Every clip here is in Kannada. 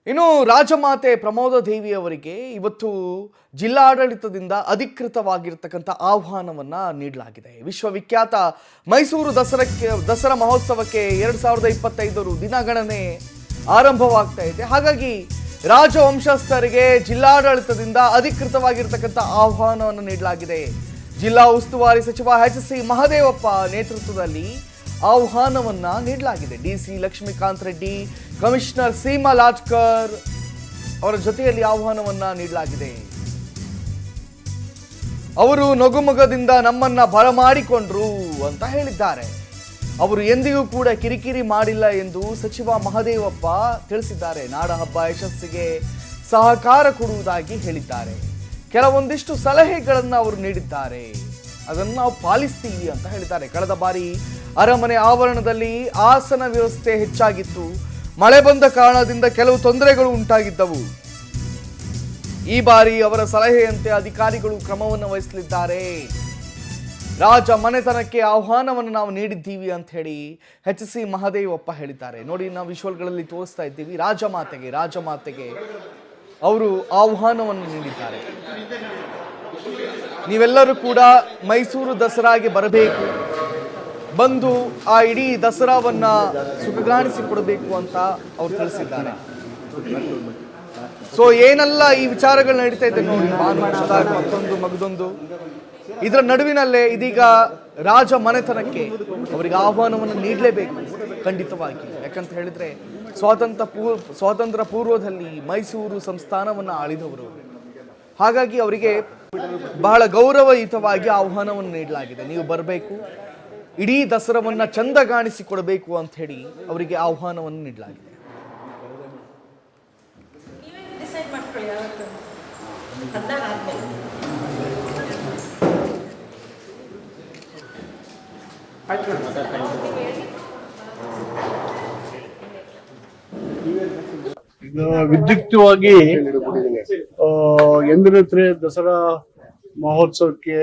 ಇನ್ನು ರಾಜಮಾತೆ ಪ್ರಮೋದ ದೇವಿ ಅವರಿಗೆ ಇವತ್ತು ಜಿಲ್ಲಾಡಳಿತದಿಂದ ಅಧಿಕೃತವಾಗಿರತಕ್ಕಂಥ ಆಹ್ವಾನವನ್ನ ನೀಡಲಾಗಿದೆ. ವಿಶ್ವವಿಖ್ಯಾತ ಮೈಸೂರು ದಸರಾ ಮಹೋತ್ಸವಕ್ಕೆ 2025 ದಿನಗಣನೆ ಆರಂಭವಾಗ್ತಾ ಇದೆ. ಹಾಗಾಗಿ ರಾಜವಂಶಸ್ಥರಿಗೆ ಜಿಲ್ಲಾಡಳಿತದಿಂದ ಅಧಿಕೃತವಾಗಿರತಕ್ಕಂಥ ಆಹ್ವಾನವನ್ನು ನೀಡಲಾಗಿದೆ. ಜಿಲ್ಲಾ ಉಸ್ತುವಾರಿ ಸಚಿವ ಎಚ್.ಸಿ. ಮಹದೇವಪ್ಪ ನೇತೃತ್ವದಲ್ಲಿ ಆಹ್ವಾನವನ್ನ ನೀಡಲಾಗಿದೆ. ಡಿಸಿ ಲಕ್ಷ್ಮೀಕಾಂತ್ ರೆಡ್ಡಿ, ಕಮಿಷನರ್ ಸೀಮಾ ಲಾಟ್ಕರ್ ಅವರ ಜೊತೆಯಲ್ಲಿ ಆಹ್ವಾನವನ್ನ ನೀಡಲಾಗಿದೆ. ಅವರು ನಗುಮೊಗದಿಂದ ನಮ್ಮನ್ನ ಬರಮಾಡಿಕೊಂಡ್ರು ಅಂತ ಹೇಳಿದ್ದಾರೆ. ಅವರು ಎಂದಿಗೂ ಕೂಡ ಕಿರಿಕಿರಿ ಮಾಡಿಲ್ಲ ಎಂದು ಸಚಿವ ಮಹದೇವಪ್ಪ ತಿಳಿಸಿದ್ದಾರೆ. ನಾಡಹಬ್ಬ ಯಶಸ್ಸಿಗೆ ಸಹಕಾರ ಕೊಡುವುದಾಗಿ ಹೇಳಿದ್ದಾರೆ. ಕೆಲವೊಂದಿಷ್ಟು ಸಲಹೆಗಳನ್ನು ಅವರು ನೀಡಿದ್ದಾರೆ, ಅದನ್ನು ನಾವು ಪಾಲಿಸ್ತೀವಿ ಅಂತ ಹೇಳಿದ್ದಾರೆ. ಕಳೆದ ಬಾರಿ ಅರಮನೆ ಆವರಣದಲ್ಲಿ ಆಸನ ವ್ಯವಸ್ಥೆ ಹೆಚ್ಚಾಗಿತ್ತು. ಮಳೆ ಬಂದ ಕಾರಣದಿಂದ ಕೆಲವು ತೊಂದರೆಗಳು ಉಂಟಾಗಿದ್ದವು. ಈ ಬಾರಿ ಅವರ ಸಲಹೆಯಂತೆ ಅಧಿಕಾರಿಗಳು ಕ್ರಮವನ್ನು ವಹಿಸಲಿದ್ದಾರೆ. ರಾಜ ಮನೆತನಕ್ಕೆ ಆಹ್ವಾನವನ್ನು ನಾವು ನೀಡಿದ್ದೀವಿ ಅಂತ ಹೇಳಿ ಎಚ್.ಸಿ. ಮಹದೇವಪ್ಪ ಹೇಳಿದ್ದಾರೆ. ನೋಡಿ, ನಾವು ವಿಶ್ವಲ್ಗಳಲ್ಲಿ ತೋರಿಸ್ತಾ ಇದ್ದೀವಿ. ರಾಜಮಾತೆಗೆ ಅವರು ಆಹ್ವಾನವನ್ನು ನೀಡಿದ್ದಾರೆ. ನೀವೆಲ್ಲರೂ ಕೂಡ ಮೈಸೂರು ದಸರಾಗೆ ಬರಬೇಕು, ಬಂದು ಆ ಇಡೀ ದಸರಾವನ್ನ ಸುಖಗಾಣಿಸಿಕೊಡಬೇಕು ಅಂತ ಅವರು ತಿಳಿಸಿದ್ದಾರೆ. ಸೊ ಏನೆಲ್ಲ ಈ ವಿಚಾರಗಳು ನಡೀತಾ ಇದೆ ನೋಡಿ, ಮತ್ತೊಂದು ಮಗದೊಂದು, ಇದರ ನಡುವಿನಲ್ಲೇ ಇದೀಗ ರಾಜ ಮನೆತನಕ್ಕೆ ಅವರಿಗೆ ಆಹ್ವಾನವನ್ನು ನೀಡಲೇಬೇಕು ಖಂಡಿತವಾಗಿ. ಯಾಕಂತ ಹೇಳಿದ್ರೆ ಸ್ವಾತಂತ್ರ್ಯ ಪೂರ್ವದಲ್ಲಿ ಮೈಸೂರು ಸಂಸ್ಥಾನವನ್ನು ಆಳಿದವರು. ಹಾಗಾಗಿ ಅವರಿಗೆ ಬಹಳ ಗೌರವಯುತವಾಗಿ ಆಹ್ವಾನವನ್ನು ನೀಡಲಾಗಿದೆ. ನೀವು ಬರಬೇಕು, ಇಡೀ ದಸರಾವನ್ನ ಚಂದಗಾಣಿಸಿಕೊಡಬೇಕು ಅಂತ ಹೇಳಿ ಅವರಿಗೆ ಆಹ್ವಾನವನ್ನು ನೀಡಲಾಗಿದೆ. ಈಗ ವಿದ್ಯುಕ್ತವಾಗಿ ಎಂದಿನಂತೆ ದಸರಾ ಮಹೋತ್ಸವಕ್ಕೆ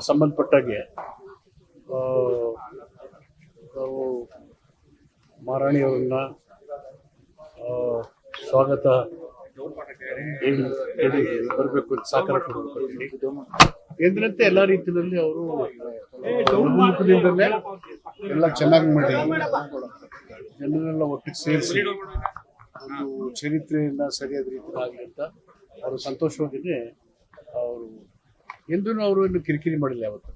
ಸಂಬಂಧಪಟ್ಟಾಗೆ ನಾವು ಮಹಾರಾಣಿಯವರನ್ನ ಸ್ವಾಗತ ಬರಬೇಕು ಅಂತ ಸಹಕಾರ ಕೊಡಬೇಕು. ಎಂದಿನಂತೆ ಎಲ್ಲ ರೀತಿಯಲ್ಲಿ ಅವರು ಮುಖದಿಂದಲೇ ಎಲ್ಲ ಚೆನ್ನಾಗಿ ಮಾಡಿ ಜನರೆಲ್ಲ ಒಟ್ಟಿಗೆ ಸೇರಿಸಿ ಒಂದು ಚರಿತ್ರೆಯನ್ನ ಸರಿಯಾದ ರೀತಿಯಲ್ಲಿ ಆಗಲಿ ಅಂತ ಅವರು ಸಂತೋಷವಾಗಿಯೇ ಅವರು ಎಂದೂ ಅವರು ಇನ್ನು ಕಿರಿಕಿರಿ ಮಾಡಿಲ್ಲ. ಯಾವತ್ತು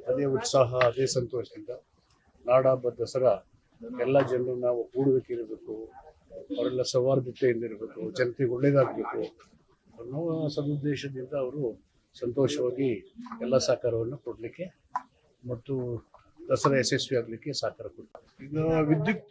ಅದೇ ಉತ್ಸಾಹ, ಅದೇ ಸಂತೋಷದಿಂದ ನಾಡಹಬ್ಬ ದಸರಾ ಎಲ್ಲ ಜನರು ನಾವು ಕೂಡುವಿಕೆ ಅವರೆಲ್ಲ ಸೌಹಾರ್ದತೆಯಿಂದ ಇರಬೇಕು, ಜನತೆಗೆ ಒಳ್ಳೇದಾಗಬೇಕು ಅನ್ನೋ ಸದುದ್ದೇಶದಿಂದ ಅವರು ಸಂತೋಷವಾಗಿ ಎಲ್ಲ ಸಹಕಾರವನ್ನು ಕೊಡಲಿಕ್ಕೆ ಮತ್ತು ದಸರಾ ಯಶಸ್ವಿ ಆಗಲಿಕ್ಕೆ ಸಹಕಾರ ಕೊಡ್ತಾರೆ. ಈಗ ವಿದ್ಯುತ್